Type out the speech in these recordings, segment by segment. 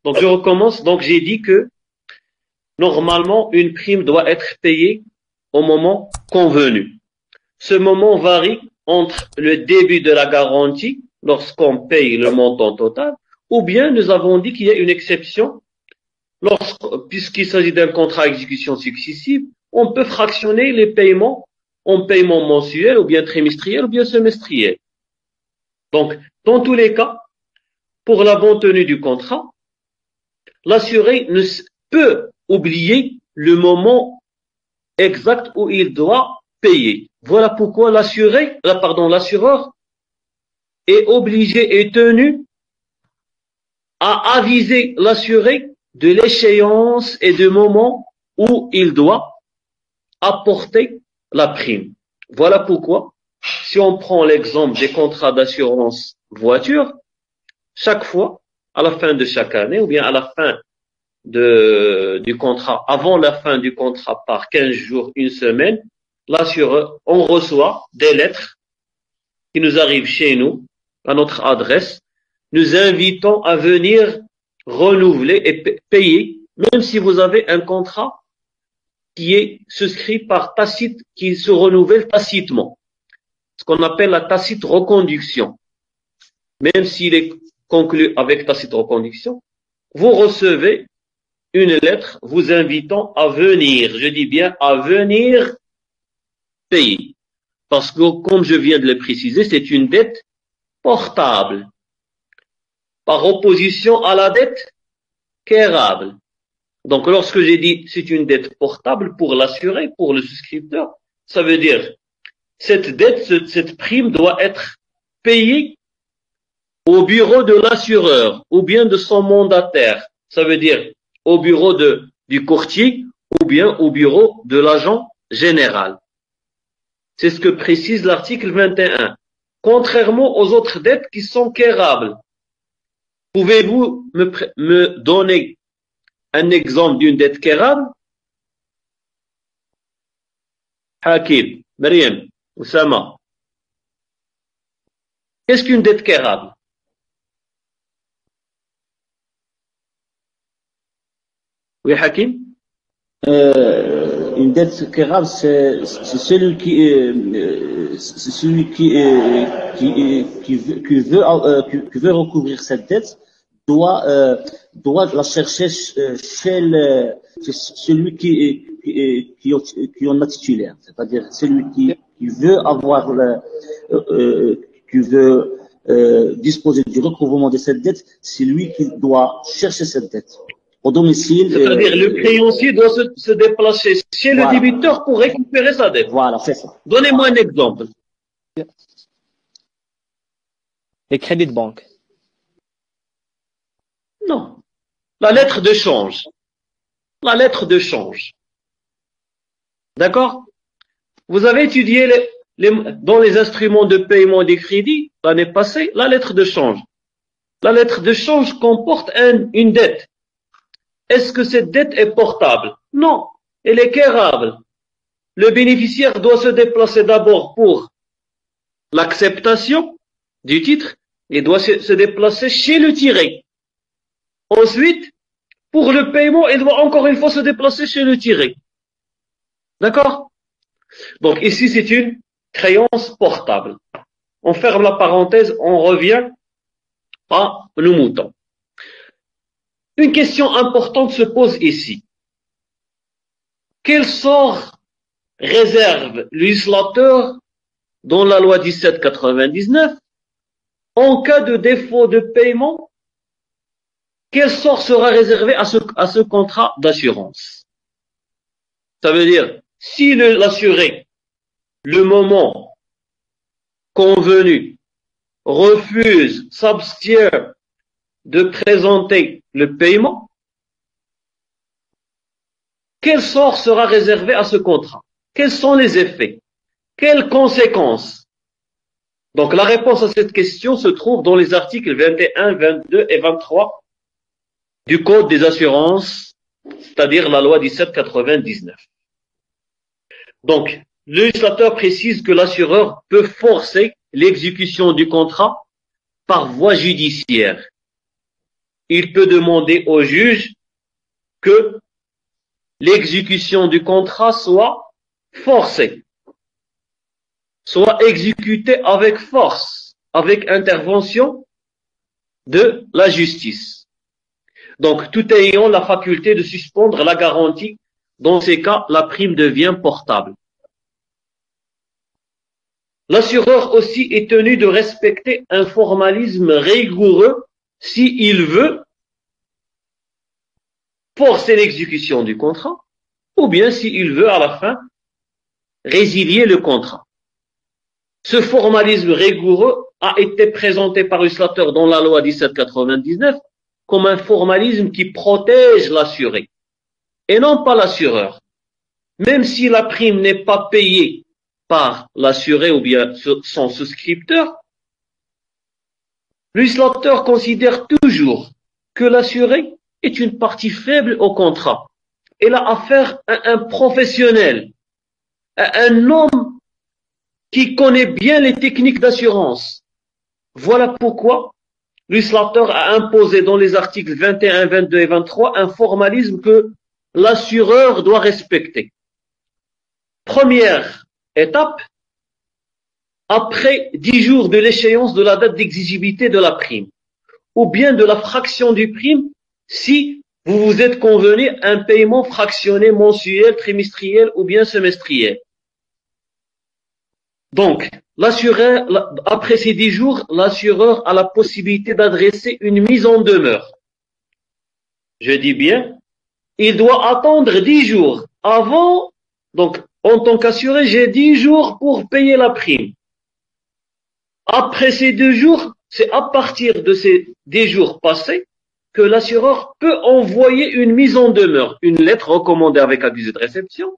Donc, je recommence. Donc, j'ai dit que normalement, une prime doit être payée au moment convenu. Ce moment varie entre le début de la garantie, lorsqu'on paye le montant total, ou bien nous avons dit qu'il y a une exception, puisqu'il s'agit d'un contrat à exécution successive, on peut fractionner les paiements en paiements mensuels, ou bien trimestriels, ou bien semestriels. Donc, dans tous les cas, pour la bonne tenue du contrat, l'assuré ne peut oublier le moment exact où il doit payer. Voilà pourquoi l'assureur est obligé et tenu à aviser l'assuré de l'échéance et du moment où il doit apporter la prime. Voilà pourquoi, si on prend l'exemple des contrats d'assurance voiture, chaque fois, à la fin de chaque année, ou bien à la fin du contrat, avant la fin du contrat par 15 jours, une semaine, l'assureur, on reçoit des lettres qui nous arrivent chez nous, à notre adresse, nous invitant à venir renouveler et payer, même si vous avez un contrat qui est souscrit par tacite, qui se renouvelle tacitement. Ce qu'on appelle la tacite reconduction. Même s'il est conclu avec tacite reconduction, vous recevez une lettre vous invitant à venir, je dis bien à venir payer. Parce que, comme je viens de le préciser, c'est une dette portable. Par opposition à la dette quérable. Donc, lorsque j'ai dit c'est une dette portable pour l'assuré, pour le souscripteur, ça veut dire cette dette, cette prime doit être payée au bureau de l'assureur ou bien de son mandataire. Ça veut dire au bureau du courtier ou bien au bureau de l'agent général. C'est ce que précise l'article 21. Contrairement aux autres dettes qui sont quérables. Pouvez-vous me donner un exemple d'une dette quérable? Hakim, Mariam, Oussama. Qu'est-ce qu'une dette quérable? Oui, Hakim? Une dette quérable, c'est celui qui veut recouvrir cette dette doit la chercher chez celui qui en a titulaire, c'est-à-dire celui qui veut avoir qui veut disposer du recouvrement de cette dette, c'est lui qui doit chercher cette dette au domicile. C'est-à-dire le créancier doit se déplacer chez le débiteur pour récupérer sa dette. Voilà, c'est ça. Donnez-moi un exemple. Les crédits de banque. Non. La lettre de change. La lettre de change. D'accord? Vous avez étudié dans les instruments de paiement des crédits l'année passée, la lettre de change. La lettre de change comporte une dette. Est-ce que cette dette est portable? Non, elle est quérable. Le bénéficiaire doit se déplacer d'abord pour l'acceptation du titre et doit se déplacer chez le tiré. Ensuite, pour le paiement, il doit encore une fois se déplacer chez le tiré. D'accord? Donc ici, c'est une créance portable. On ferme la parenthèse, on revient à nos moutons. Une question importante se pose ici. Quel sort réserve le législateur dans la loi 1799 en cas de défaut de paiement? Quel sort sera réservé à ce contrat d'assurance? Ça veut dire, si l'assuré, le moment convenu, refuse, s'abstient de présenter le paiement, quel sort sera réservé à ce contrat? Quels sont les effets? Quelles conséquences? Donc la réponse à cette question se trouve dans les articles 21, 22 et 23 du Code des assurances, c'est-à-dire la loi 1799. Donc, le législateur précise que l'assureur peut forcer l'exécution du contrat par voie judiciaire. il peut demander au juge que l'exécution du contrat soit forcée, soit exécutée avec force, avec intervention de la justice. Donc, tout ayant la faculté de suspendre la garantie, dans ces cas, la prime devient portable. L'assureur aussi est tenu de respecter un formalisme rigoureux s'il veut forcer l'exécution du contrat, ou bien s'il veut à la fin résilier le contrat. Ce formalisme rigoureux a été présenté par le législateur dans la loi 1799 comme un formalisme qui protège l'assuré et non pas l'assureur. Même si la prime n'est pas payée par l'assuré ou bien son souscripteur, le législateur considère toujours que l'assuré est une partie faible au contrat. Il a affaire à un professionnel, à un homme qui connaît bien les techniques d'assurance. Voilà pourquoi le législateur a imposé dans les articles 21, 22 et 23 un formalisme que l'assureur doit respecter. Première étape, après 10 jours de l'échéance de la date d'exigibilité de la prime, ou bien de la fraction du prime, si vous vous êtes convenu un paiement fractionné mensuel, trimestriel ou bien semestriel. Donc, l'assureur, après ces 10 jours, l'assureur a la possibilité d'adresser une mise en demeure. Je dis bien, il doit attendre 10 jours avant, donc, en tant qu'assuré, j'ai 10 jours pour payer la prime. Après ces 2 jours, c'est à partir de ces 10 jours passés que l'assureur peut envoyer une mise en demeure, une lettre recommandée avec accusé de réception,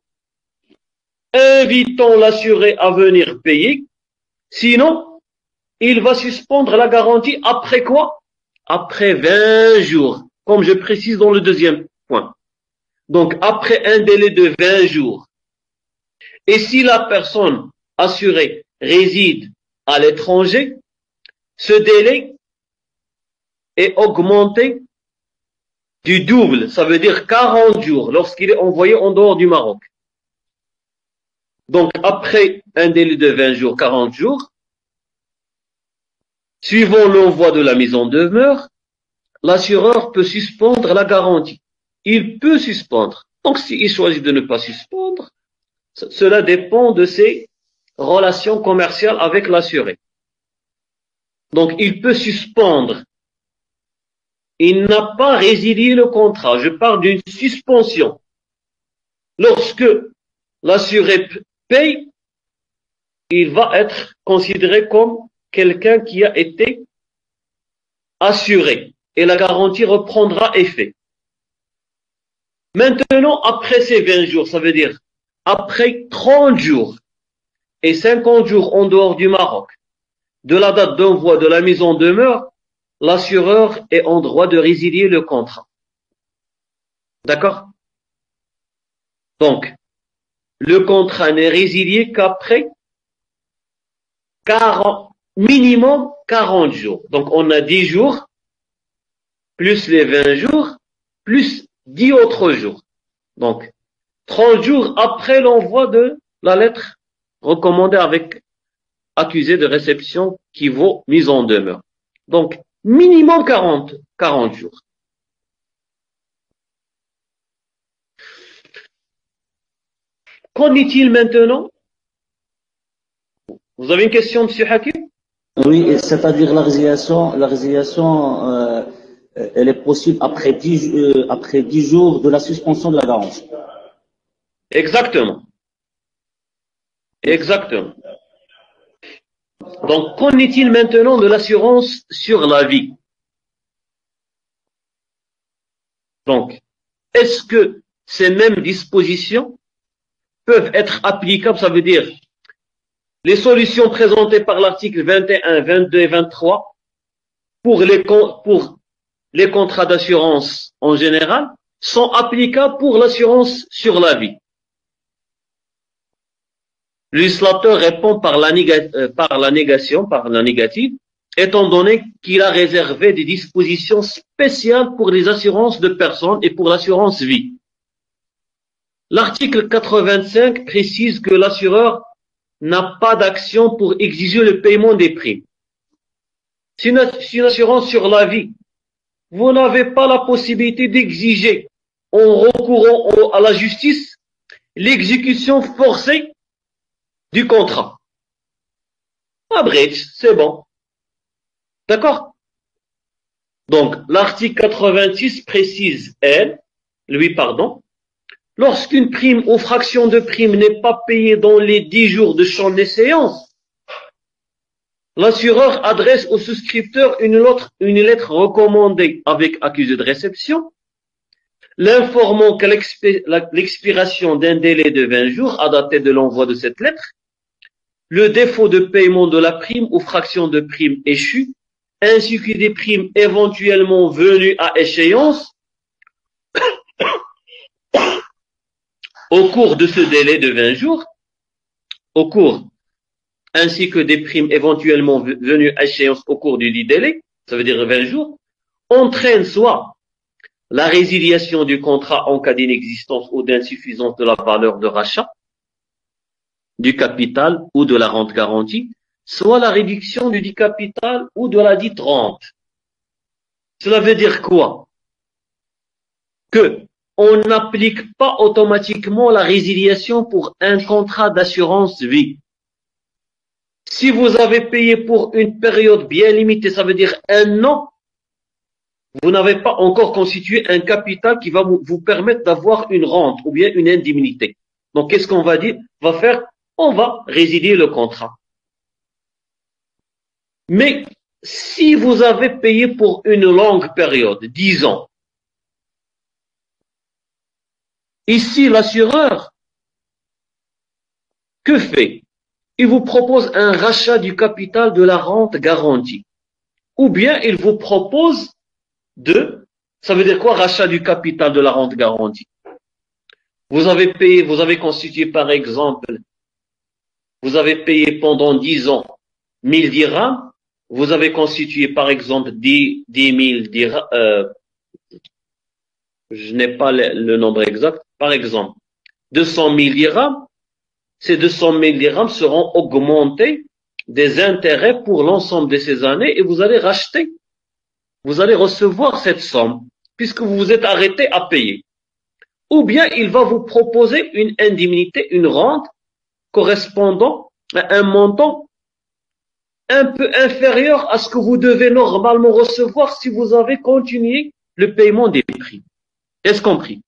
invitant l'assuré à venir payer. Sinon, il va suspendre la garantie après quoi? Après 20 jours, comme je précise dans le deuxième point. Donc, après un délai de 20 jours. Et si la personne assurée réside à l'étranger, ce délai est augmenté du double, ça veut dire 40 jours, lorsqu'il est envoyé en dehors du Maroc. Donc, après un délai de 20 jours, 40 jours, suivant l'envoi de la mise en demeure, l'assureur peut suspendre la garantie. Il peut suspendre. Donc, s'il choisit de ne pas suspendre, cela dépend de ses relations commerciales avec l'assuré. Donc, il peut suspendre. Il n'a pas résilié le contrat. Je parle d'une suspension. Lorsque l'assuré paye, il va être considéré comme quelqu'un qui a été assuré et la garantie reprendra effet. Maintenant, après ces 20 jours, ça veut dire après 30 jours et 50 jours en dehors du Maroc, de la date d'envoi de la mise en demeure, l'assureur est en droit de résilier le contrat. D'accord? Donc, le contrat n'est résilié qu'après minimum 40 jours. Donc, on a 10 jours, plus les 20 jours, plus 10 autres jours. Donc, 30 jours après l'envoi de la lettre recommandée avec accusé de réception qui vaut mise en demeure. Donc, minimum 40 jours. Qu'en est-il maintenant? Vous avez une question, M. Hakim? Oui, c'est-à-dire la résiliation, elle est possible après 10 jours de la suspension de la garantie. Exactement. Exactement. Donc, qu'en est-il maintenant de l'assurance sur la vie? Donc, est-ce que ces mêmes dispositions peuvent être applicables, ça veut dire les solutions présentées par l'article 21, 22 et 23 pour les contrats d'assurance en général sont applicables pour l'assurance sur la vie. Le législateur répond par la négation, par la négative, étant donné qu'il a réservé des dispositions spéciales pour les assurances de personnes et pour l'assurance vie. L'article 85 précise que l'assureur n'a pas d'action pour exiger le paiement des primes. Si une assurance sur la vie, vous n'avez pas la possibilité d'exiger, en recourant à la justice, l'exécution forcée du contrat. Un bridge, c'est bon. D'accord? Donc, l'article 86 précise, lorsqu'une prime ou fraction de prime n'est pas payée dans les 10 jours de son échéance, l'assureur adresse au souscripteur une lettre recommandée avec accusé de réception, l'informant que l'expiration d'un délai de 20 jours a daté de l'envoi de cette lettre, le défaut de paiement de la prime ou fraction de prime échue, ainsi que des primes éventuellement venues à échéance au cours de ce délai de 20 jours, ainsi que des primes éventuellement venues à échéance au cours du dit délai, ça veut dire 20 jours, entraîne soit la résiliation du contrat en cas d'inexistence ou d'insuffisance de la valeur de rachat, du capital ou de la rente garantie, soit la réduction du dit capital ou de la dite rente. Cela veut dire quoi? Que on n'applique pas automatiquement la résiliation pour un contrat d'assurance vie. Si vous avez payé pour une période bien limitée, ça veut dire 1 an, vous n'avez pas encore constitué un capital qui va vous permettre d'avoir une rente ou bien une indemnité. Donc, qu'est-ce qu'on va faire? On va résilier le contrat. Mais si vous avez payé pour une longue période, 10 ans, ici, l'assureur, que fait? Il vous propose un rachat du capital de la rente garantie. Ou bien il vous propose ça veut dire quoi, rachat du capital de la rente garantie? Vous avez constitué par exemple, vous avez payé pendant 10 ans 1000 dirhams, vous avez constitué par exemple 10 000 dirhams, je n'ai pas le nombre exact, par exemple 200 000 dirhams, ces 200 000 dirhams seront augmentés des intérêts pour l'ensemble de ces années et vous allez recevoir cette somme puisque vous vous êtes arrêté à payer. Ou bien il va vous proposer une indemnité, une rente correspondant à un montant un peu inférieur à ce que vous devez normalement recevoir si vous avez continué le paiement des prix. Est-ce compris?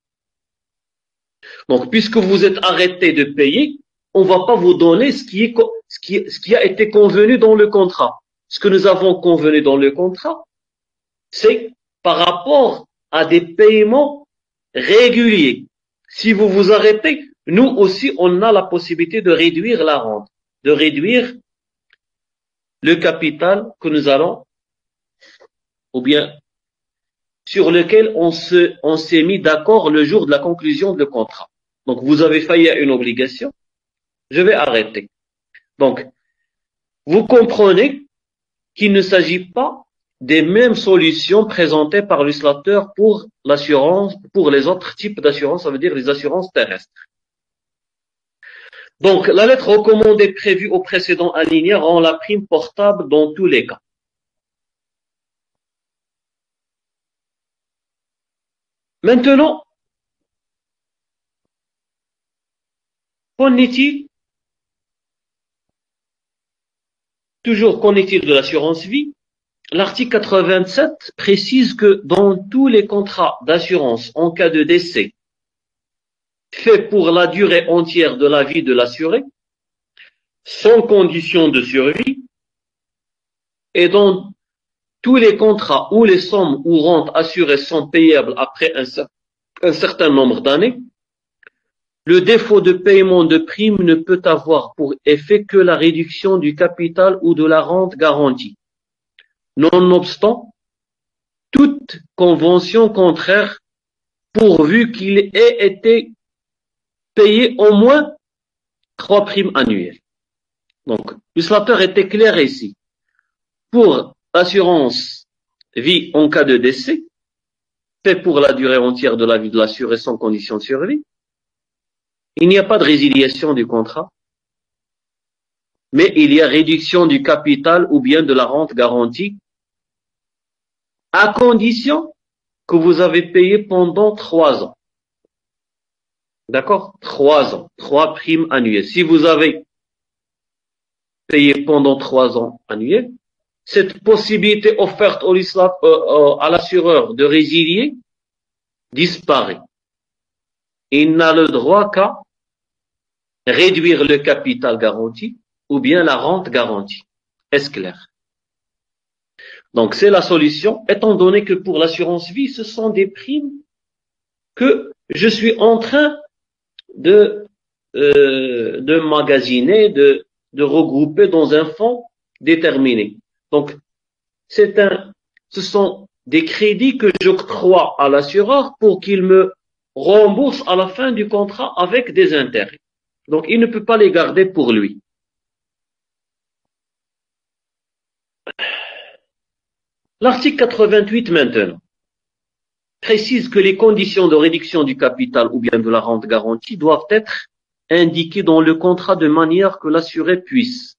Donc, puisque vous êtes arrêté de payer, on ne va pas vous donner ce qui a été convenu dans le contrat. Ce que nous avons convenu dans le contrat, c'est par rapport à des paiements réguliers. Si vous vous arrêtez, nous aussi, on a la possibilité de réduire la rente, de réduire le capital que nous allons, ou bien sur lequel on s'est mis d'accord le jour de la conclusion de contrat. Donc, vous avez failli à une obligation, je vais arrêter. Donc, vous comprenez qu'il ne s'agit pas des mêmes solutions présentées par le législateur pour l'assurance, pour les autres types d'assurance, ça veut dire les assurances terrestres. Donc, la lettre recommandée prévue au précédent alinéa rend la prime portable dans tous les cas. Maintenant, qu'en est-il? Toujours, qu'en est-il de l'assurance vie? L'article 87 précise que dans tous les contrats d'assurance en cas de décès fait pour la durée entière de la vie de l'assuré, sans condition de survie, et dans tous les contrats où les sommes ou rentes assurées sont payables après un certain nombre d'années, le défaut de paiement de prime ne peut avoir pour effet que la réduction du capital ou de la rente garantie. Nonobstant toute convention contraire, pourvu qu'il ait été payé au moins 3 primes annuelles. Donc, le législateur était clair ici. Pour L'assurance vie en cas de décès fait pour la durée entière de la vie de l'assuré sans condition de survie. Il n'y a pas de résiliation du contrat, mais il y a réduction du capital ou bien de la rente garantie à condition que vous avez payé pendant 3 ans. D'accord? 3 ans. 3 primes annuelles. Si vous avez payé pendant 3 ans annuels, cette possibilité offerte à l'assureur de résilier disparaît. Il n'a le droit qu'à réduire le capital garanti ou bien la rente garantie. Est-ce clair? Donc, c'est la solution, étant donné que pour l'assurance vie, ce sont des primes que je suis en train de magasiner, de regrouper dans un fonds déterminé. Donc, ce sont des crédits que j'octroie à l'assureur pour qu'il me rembourse à la fin du contrat avec des intérêts. Donc, il ne peut pas les garder pour lui. L'article 88 maintenant précise que les conditions de réduction du capital ou bien de la rente garantie doivent être indiquées dans le contrat de manière que l'assuré puisse,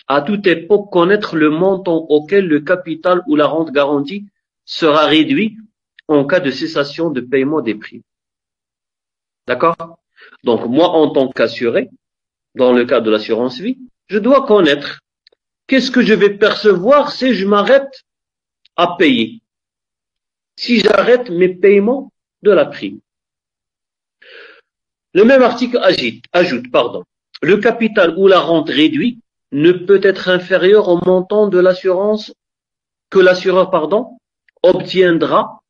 à toute époque, connaître le montant auquel le capital ou la rente garantie sera réduit en cas de cessation de paiement des primes. D'accord? Donc, moi, en tant qu'assuré, dans le cas de l'assurance vie, je dois connaître qu'est-ce que je vais percevoir si je m'arrête à payer, si j'arrête mes paiements de la prime. Le même article ajoute, le capital ou la rente réduit ne peut être inférieur au montant de l'assurance que l'assureur, obtiendra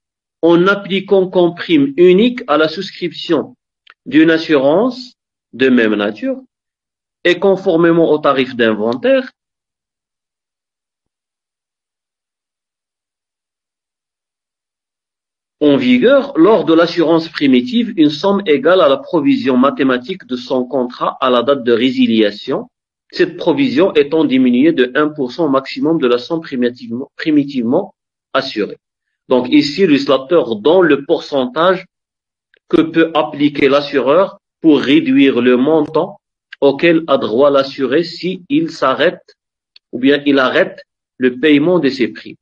en appliquant comme prime unique à la souscription d'une assurance de même nature et conformément au tarif d'inventaire en vigueur lors de l'assurance primitive, une somme égale à la provision mathématique de son contrat à la date de résiliation, cette provision étant diminuée de 1% au maximum de la somme primitivement assurée. Donc ici, le législateur donne le pourcentage que peut appliquer l'assureur pour réduire le montant auquel a droit l'assuré si il s'arrête ou bien il arrête le paiement de ses primes.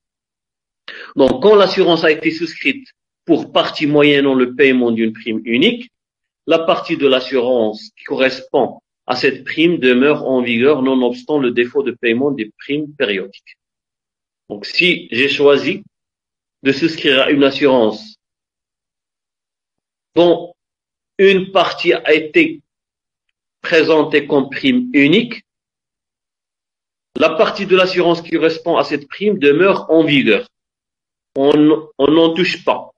Donc quand l'assurance a été souscrite pour partie moyennant le paiement d'une prime unique, la partie de l'assurance qui correspond à cette prime demeure en vigueur nonobstant le défaut de paiement des primes périodiques. Donc si j'ai choisi de souscrire à une assurance dont une partie a été présentée comme prime unique, la partie de l'assurance qui correspond à cette prime demeure en vigueur. On n'en touche pas.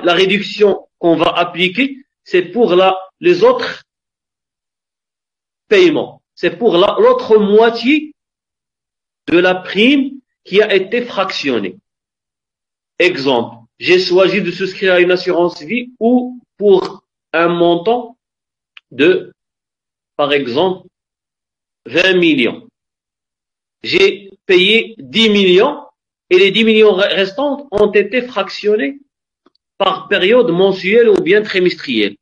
La réduction qu'on va appliquer, c'est pour les autres paiements. C'est pour l'autre moitié de la prime qui a été fractionnée. Exemple, j'ai choisi de souscrire à une assurance vie ou pour un montant de, par exemple, 20 millions. J'ai payé 10 millions et les 10 millions restantes ont été fractionnés par période mensuelle ou bien trimestrielle.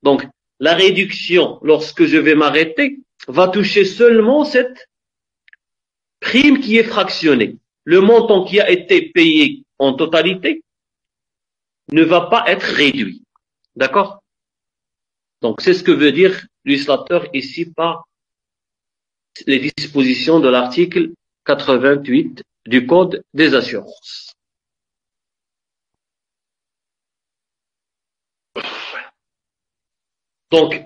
Donc, la réduction, lorsque je vais m'arrêter, va toucher seulement cette prime qui est fractionnée. Le montant qui a été payé en totalité ne va pas être réduit. D'accord? Donc, c'est ce que veut dire le législateur ici par les dispositions de l'article 88 du Code des assurances. Donc,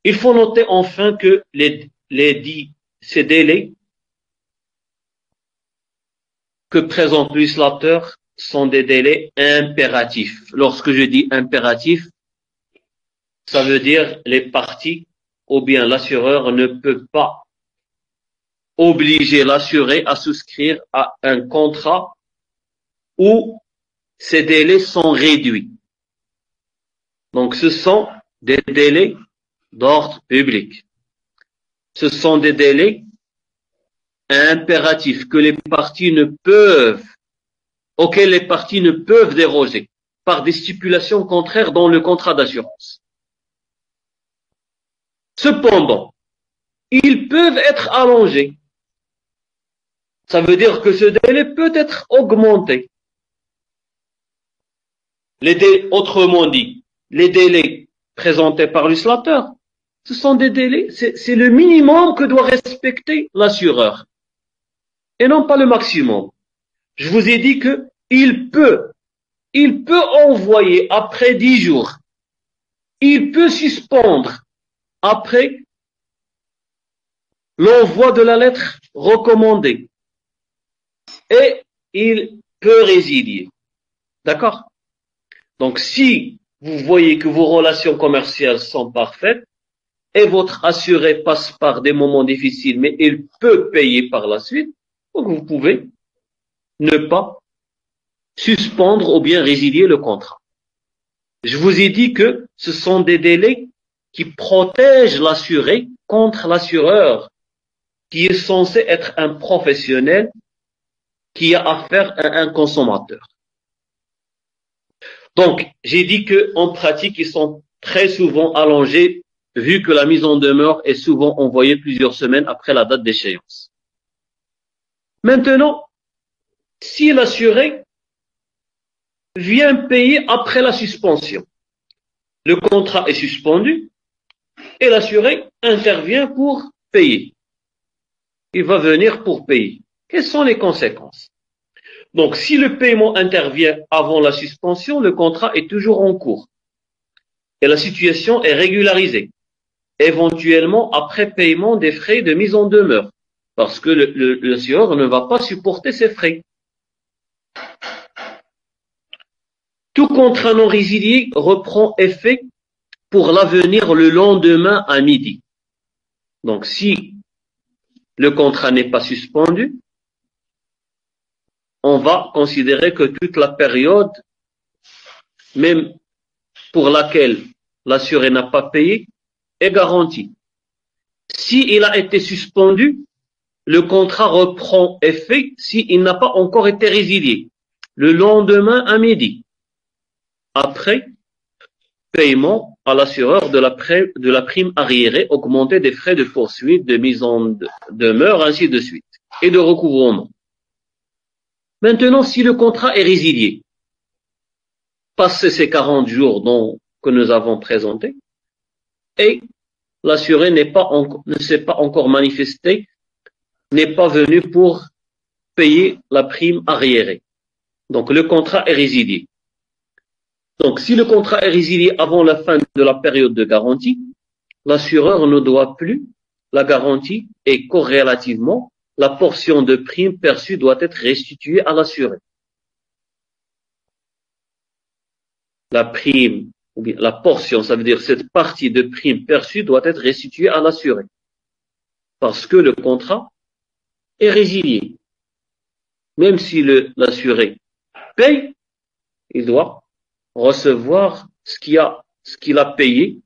il faut noter enfin que ces délais que présente le législateur sont des délais impératifs. Lorsque je dis impératif, ça veut dire les parties ou bien l'assureur ne peut pas obliger l'assuré à souscrire à un contrat où ces délais sont réduits. Donc, ce sont des délais d'ordre public. Ce sont des délais impératif que les parties auquel les parties ne peuvent déroger par des stipulations contraires dans le contrat d'assurance. Cependant, ils peuvent être allongés. Ça veut dire que ce délai peut être augmenté. Autrement dit, les délais présentés par l'uslateur, ce sont des délais, c'est le minimum que doit respecter l'assureur, et non pas le maximum. Je vous ai dit que il peut envoyer après 10 jours, il peut suspendre après l'envoi de la lettre recommandée, et il peut résilier. D'accord? Donc, si vous voyez que vos relations commerciales sont parfaites et votre assuré passe par des moments difficiles, mais il peut payer par la suite, donc vous pouvez ne pas suspendre ou bien résilier le contrat. Je vous ai dit que ce sont des délais qui protègent l'assuré contre l'assureur, qui est censé être un professionnel qui a affaire à un consommateur. Donc, j'ai dit que en pratique, ils sont très souvent allongés, vu que la mise en demeure est souvent envoyée plusieurs semaines après la date d'échéance. Maintenant, si l'assuré vient payer après la suspension, le contrat est suspendu et l'assuré intervient pour payer. Il va venir pour payer. Quelles sont les conséquences? Donc, si le paiement intervient avant la suspension, le contrat est toujours en cours et la situation est régularisée, éventuellement après paiement des frais de mise en demeure, parce que l'assureur ne va pas supporter ces frais. Tout contrat non résilié reprend effet pour l'avenir le lendemain à midi. Donc, si le contrat n'est pas suspendu, on va considérer que toute la période, même pour laquelle l'assuré n'a pas payé, est garantie. S'il a été suspendu, le contrat reprend effet s'il n'a pas encore été résilié, le lendemain à midi, après paiement à l'assureur de la prime arriérée augmentée des frais de poursuite, de mise en demeure, ainsi de suite, et de recouvrement. Maintenant, si le contrat est résilié, passé ces 40 jours que nous avons présentés, et l'assuré ne s'est pas encore manifesté, n'est pas venu pour payer la prime arriérée. Donc, le contrat est résilié. Donc, si le contrat est résilié avant la fin de la période de garantie, l'assureur ne doit plus la garantie et corrélativement, la portion de prime perçue doit être restituée à l'assuré. La prime, ou bien la portion, ça veut dire cette partie de prime perçue doit être restituée à l'assuré. Parce que le contrat est résilié. Même si l'assuré paye, il doit recevoir ce qu'il a payé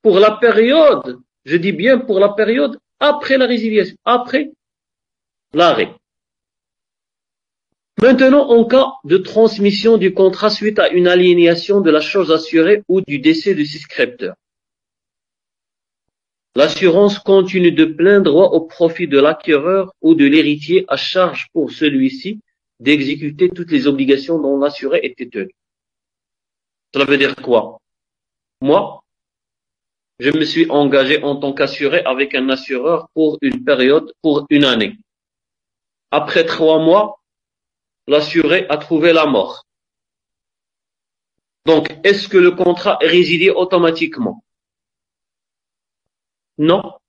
pour la période, je dis bien pour la période après la résiliation, après l'arrêt. Maintenant, en cas de transmission du contrat suite à une aliénation de la chose assurée ou du décès du souscripteur, l'assurance continue de plein droit au profit de l'acquéreur ou de l'héritier à charge pour celui-ci d'exécuter toutes les obligations dont l'assuré était tenu. Cela veut dire quoi? Moi, je me suis engagé en tant qu'assuré avec un assureur pour une période, pour une année. Après 3 mois, l'assuré a trouvé la mort. Donc, est-ce que le contrat est résilié automatiquement? Non.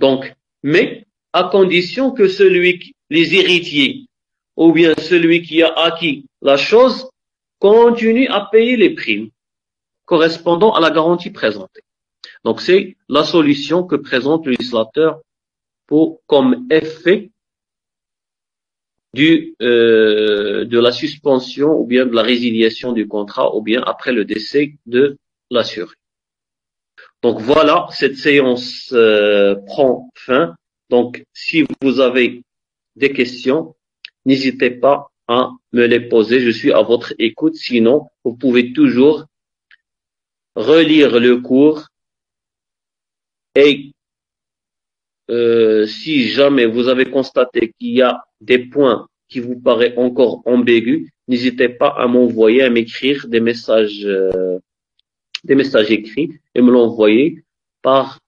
Donc, mais à condition que les héritiers, ou bien celui qui a acquis la chose, continue à payer les primes correspondant à la garantie présentée. Donc, c'est la solution que présente le législateur comme effet de la suspension ou bien de la résiliation du contrat ou bien après le décès de l'assuré. Donc voilà, cette séance prend fin. Donc, si vous avez des questions, n'hésitez pas à me les poser. Je suis à votre écoute. Sinon, vous pouvez toujours relire le cours et si jamais vous avez constaté qu'il y a des points qui vous paraissent encore ambigus, n'hésitez pas à m'envoyer, à m'écrire des messages écrits et me l'envoyer par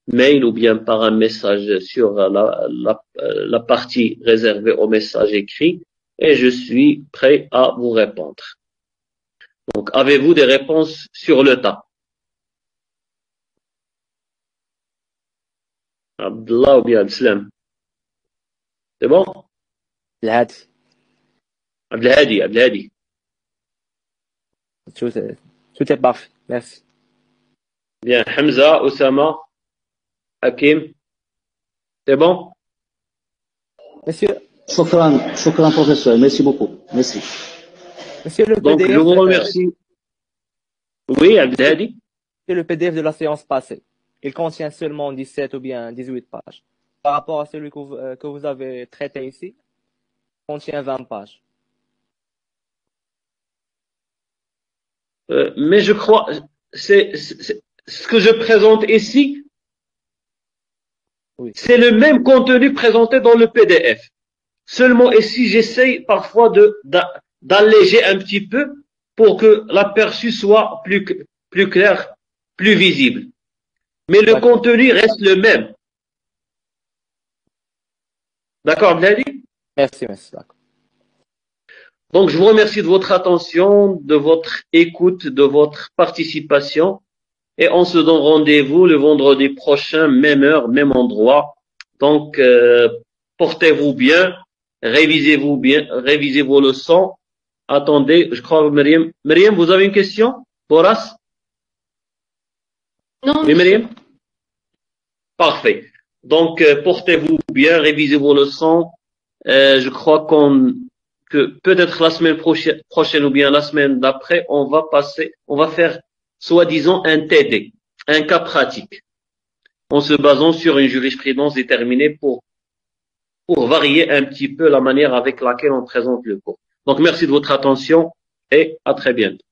mail ou bien par un message sur la partie réservée aux messages écrits et je suis prêt à vous répondre. Donc, avez-vous des réponses sur le tas? Abdullah ou bien Abdeslam? C'est bon? Abdelhadi. Abdelhadi, Abdelhadi. Tout est parfait. Merci. Bien, Hamza, Oussama, Hakim. C'est bon? Monsieur, Shukran, professeur. Merci beaucoup. Merci. monsieur le Donc, PDF, je vous remercie. Oui, Abdelhadi? c'est le PDF de la séance passée. Il contient seulement 17 ou bien 18 pages. Par rapport à celui que vous avez traité ici, il contient 20 pages. Mais je crois, c'est ce que je présente ici, Oui. c'est le même contenu présenté dans le PDF. Seulement ici, j'essaye parfois d'alléger un petit peu pour que l'aperçu soit plus clair, plus visible. Mais le D'accord. contenu reste le même. D'accord, Abdelhadi? Merci, merci. D'accord. Donc, je vous remercie de votre attention, de votre écoute, de votre participation. Et on se donne rendez-vous le vendredi prochain, même heure, même endroit. Donc, portez-vous bien, révisez vos leçons. Attendez, je crois, Myriam. Myriam, vous avez une question? Boras? Non, Oui, monsieur. Myriam? Parfait. Donc, portez-vous bien, révisez vos leçons. Je crois que peut-être la semaine prochaine ou bien la semaine d'après, on va faire soi-disant un TD, un cas pratique, en se basant sur une jurisprudence déterminée pour varier un petit peu la manière avec laquelle on présente le cours. Donc, merci de votre attention et à très bientôt.